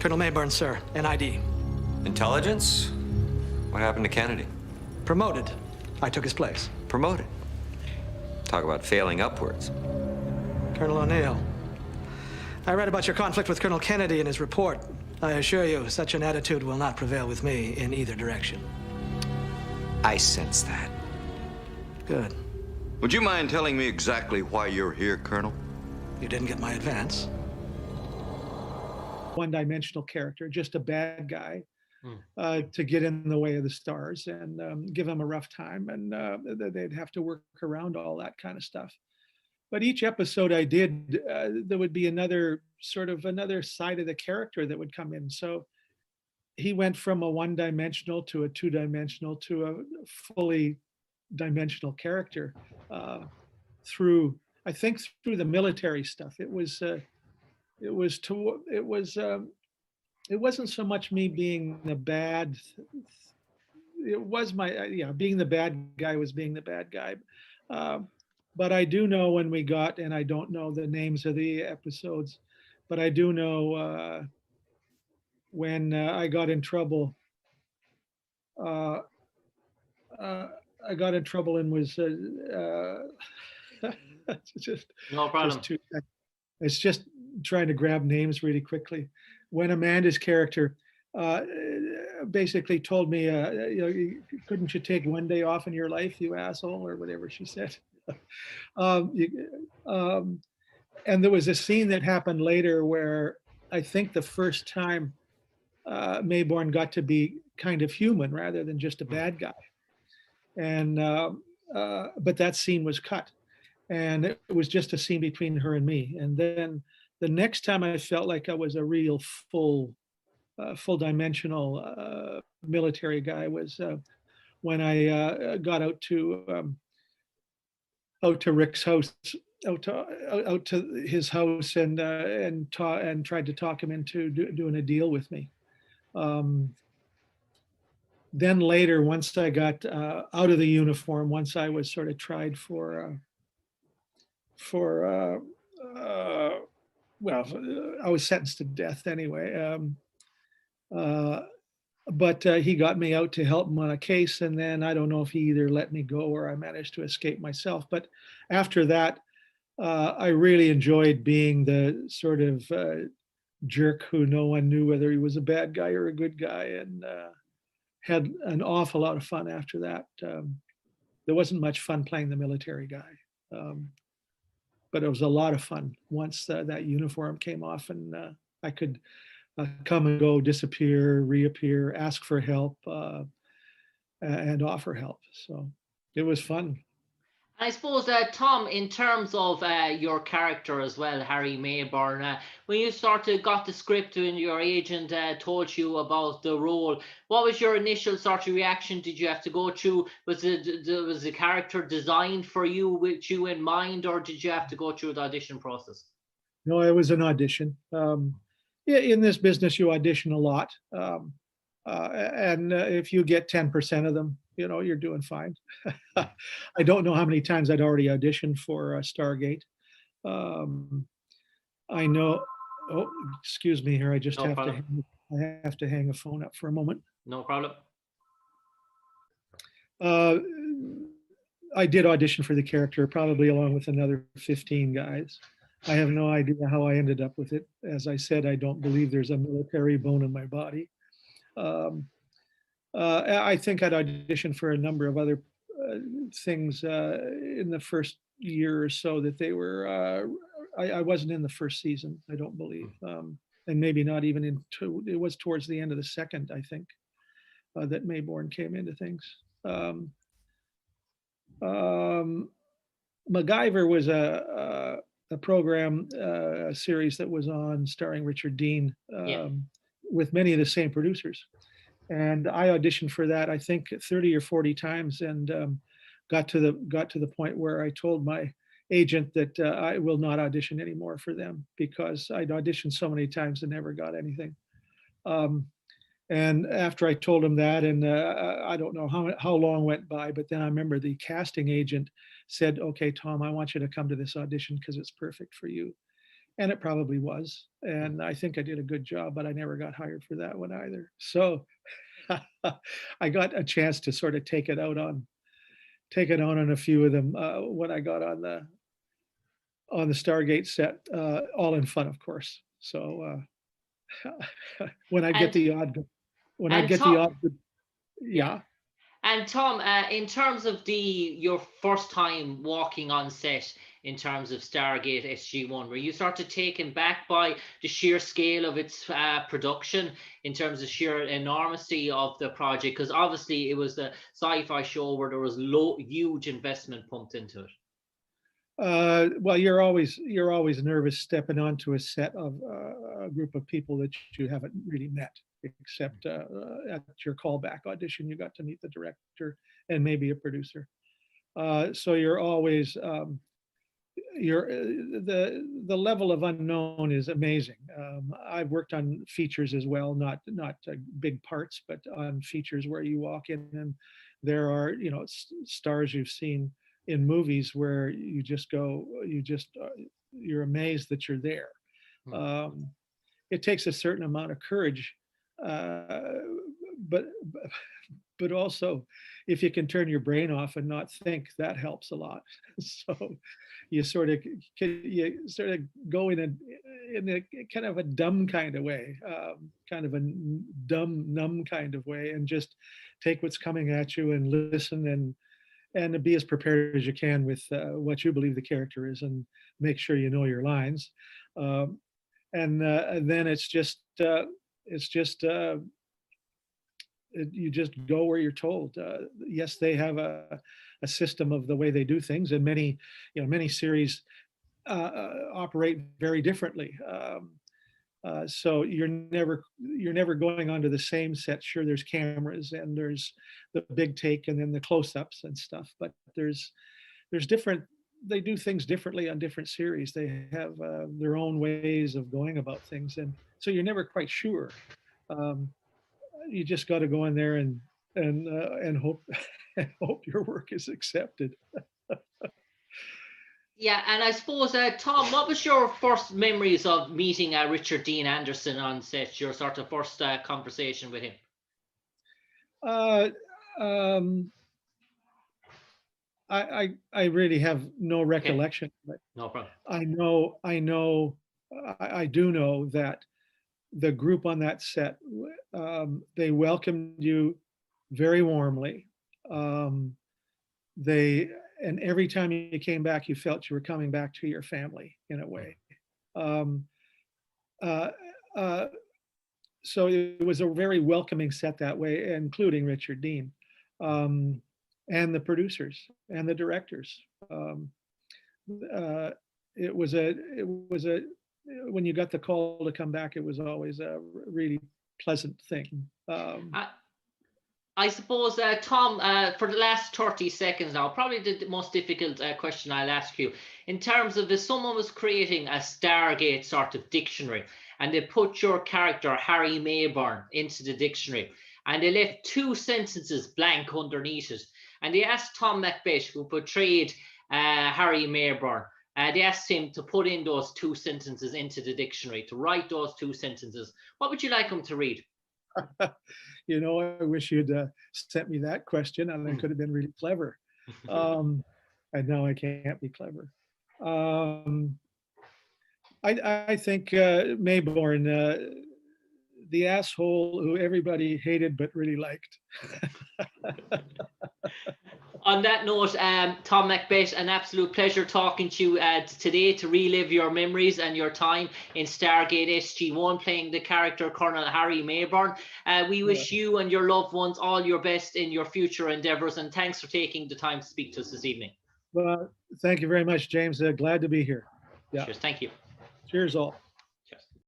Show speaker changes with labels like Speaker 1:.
Speaker 1: Colonel Maybourne, sir. NID.
Speaker 2: Intelligence? What happened to Kennedy?
Speaker 1: Promoted. I took his place.
Speaker 2: Promoted. Talk about failing upwards.
Speaker 1: Colonel O'Neill, I read about your conflict with Colonel Kennedy in his report. I assure you, such an attitude will not prevail with me in either direction.
Speaker 2: I sense that.
Speaker 1: Good.
Speaker 3: Would you mind telling me exactly why you're here, Colonel?
Speaker 1: You didn't get my advance.
Speaker 4: One-dimensional character, just a bad guy, to get in the way of the stars and give them a rough time, and they'd have to work around all that kind of stuff. But each episode I did, there would be another side of the character that would come in. So he went from a one-dimensional to a two-dimensional to a fully dimensional character through the military stuff. It wasn't so much me being the bad. It was being the bad guy was being the bad guy. But I do know when we got, and I don't know the names of the episodes, but I do know when I got in trouble. I got in trouble and was just
Speaker 5: no problem.
Speaker 4: It's just trying to grab names really quickly. When Amanda's character basically told me, couldn't you take one day off in your life, you asshole, or whatever she said. And there was a scene that happened later where I think the first time Maybourne got to be kind of human rather than just a bad guy. And but that scene was cut, and it was just a scene between her and me. And then the next time I felt like I was a real full dimensional military guy was when I got out to Rick's house, out to his house, and tried to talk him into doing a deal with me. Then later, once I got out of the uniform, once I was sort of tried I was sentenced to death anyway. But he got me out to help him on a case, and then I don't know if he either let me go or I managed to escape myself. But after that, I really enjoyed being the sort of jerk who no one knew whether he was a bad guy or a good guy, and had an awful lot of fun after that. There wasn't much fun playing the military guy, but it was a lot of fun once that uniform came off, and I could come and go, disappear, reappear, ask for help, and offer help. So it was fun.
Speaker 5: I suppose, Tom, in terms of your character as well, Harry Maybourne, when you got the script and your agent told you about the role, what was your initial sort of reaction? Did you have to go through, was the character designed for you with you in mind, or did you have to go through the audition process?
Speaker 4: No, it was an audition. In this business, you audition a lot. And if you get 10% of them, you're doing fine. I don't know how many times I'd already auditioned for Stargate. I know, excuse me here. I just have to hang a phone up for a moment.
Speaker 5: No problem.
Speaker 4: I did audition for the character, probably along with another 15 guys. I have no idea how I ended up with it. As I said, I don't believe there's a military bone in my body. I think I'd auditioned for a number of other things in the first year or so that they were, I wasn't in the first season, I don't believe. And maybe not even it was towards the end of the second, I think, that Maybourne came into things. MacGyver was a program, a series that was on starring Richard Dean, with many of the same producers. And I auditioned for that, I think 30 or 40 times, and got to the point where I told my agent that I will not audition anymore for them because I'd auditioned so many times and never got anything. And after I told him that, and I don't know how long went by, but then I remember the casting agent said, "Okay, Tom, I want you to come to this audition because it's perfect for you." And it probably was. And I think I did a good job, but I never got hired for that one either. So I got a chance to sort of take it on a few of them when I got on the Stargate set, all in fun, of course. So when I get
Speaker 5: And
Speaker 4: the odd, when I
Speaker 5: and
Speaker 4: get the
Speaker 5: Tom,
Speaker 4: odd, yeah.
Speaker 5: and Tom, in terms of your first time walking on set in terms of Stargate SG1, were you sort of taken back by the sheer scale of its production in terms of sheer enormity of the project? Because obviously it was the sci-fi show where there was huge investment pumped into it.
Speaker 4: Well, you're always nervous stepping onto a set of a group of people that you haven't really met, except at your callback audition, you got to meet the director and maybe a producer. So you're always the level of unknown is amazing. I've worked on features as well, not big parts, but on features where you walk in and there are stars you've seen in movies where you're amazed that you're there. It takes a certain amount of courage, but also if you can turn your brain off and not think, that helps a lot. So you sort of go in a kind of a dumb kind of way, kind of a dumb, numb kind of way, and just take what's coming at you and listen and be as prepared as you can with what you believe the character is, and make sure you know your lines. And then you just go where you're told. Yes, they have a system of the way they do things, and many series operate very differently. So you're never going onto the same set. Sure, there's cameras and there's the big take and then the close-ups and stuff, but there's different. They do things differently on different series. They have their own ways of going about things, and so you're never quite sure. You just got to go in there and hope hope your work is accepted.
Speaker 5: Yeah, and I suppose, Tom, what was your first memories of meeting Richard Dean Anderson on set? Your sort of first conversation with him?
Speaker 4: I really have no recollection.
Speaker 5: Okay. No problem.
Speaker 4: I do know that the group on that set, they welcomed you very warmly. And every time you came back, you felt you were coming back to your family in a way. So it was a very welcoming set that way, including Richard Dean, and the producers and the directors. It was when you got the call to come back, it was always a really pleasant thing.
Speaker 5: I suppose, Tom, for the last 30 seconds now, probably the most difficult question I'll ask you. In terms of if someone was creating a Stargate sort of dictionary, and they put your character, Harry Maybourne, into the dictionary, and they left 2 sentences blank underneath it, and they asked Tom McBeath, who portrayed Harry Maybourne, they asked him to put in those 2 sentences into the dictionary, to write those 2 sentences. What would you like him to read?
Speaker 4: I wish you'd sent me that question, and I could have been really clever. And now I can't be clever. I think Maybourne, the asshole who everybody hated but really liked.
Speaker 5: On that note, Tom McBeath, an absolute pleasure talking to you today to relive your memories and your time in Stargate SG1 playing the character Colonel Harry Maybourne. We wish you and your loved ones all your best in your future endeavors, and thanks for taking the time to speak to us this evening.
Speaker 4: Well, thank you very much, James. Glad to be here.
Speaker 5: Yeah. Cheers. Thank you.
Speaker 4: Cheers all.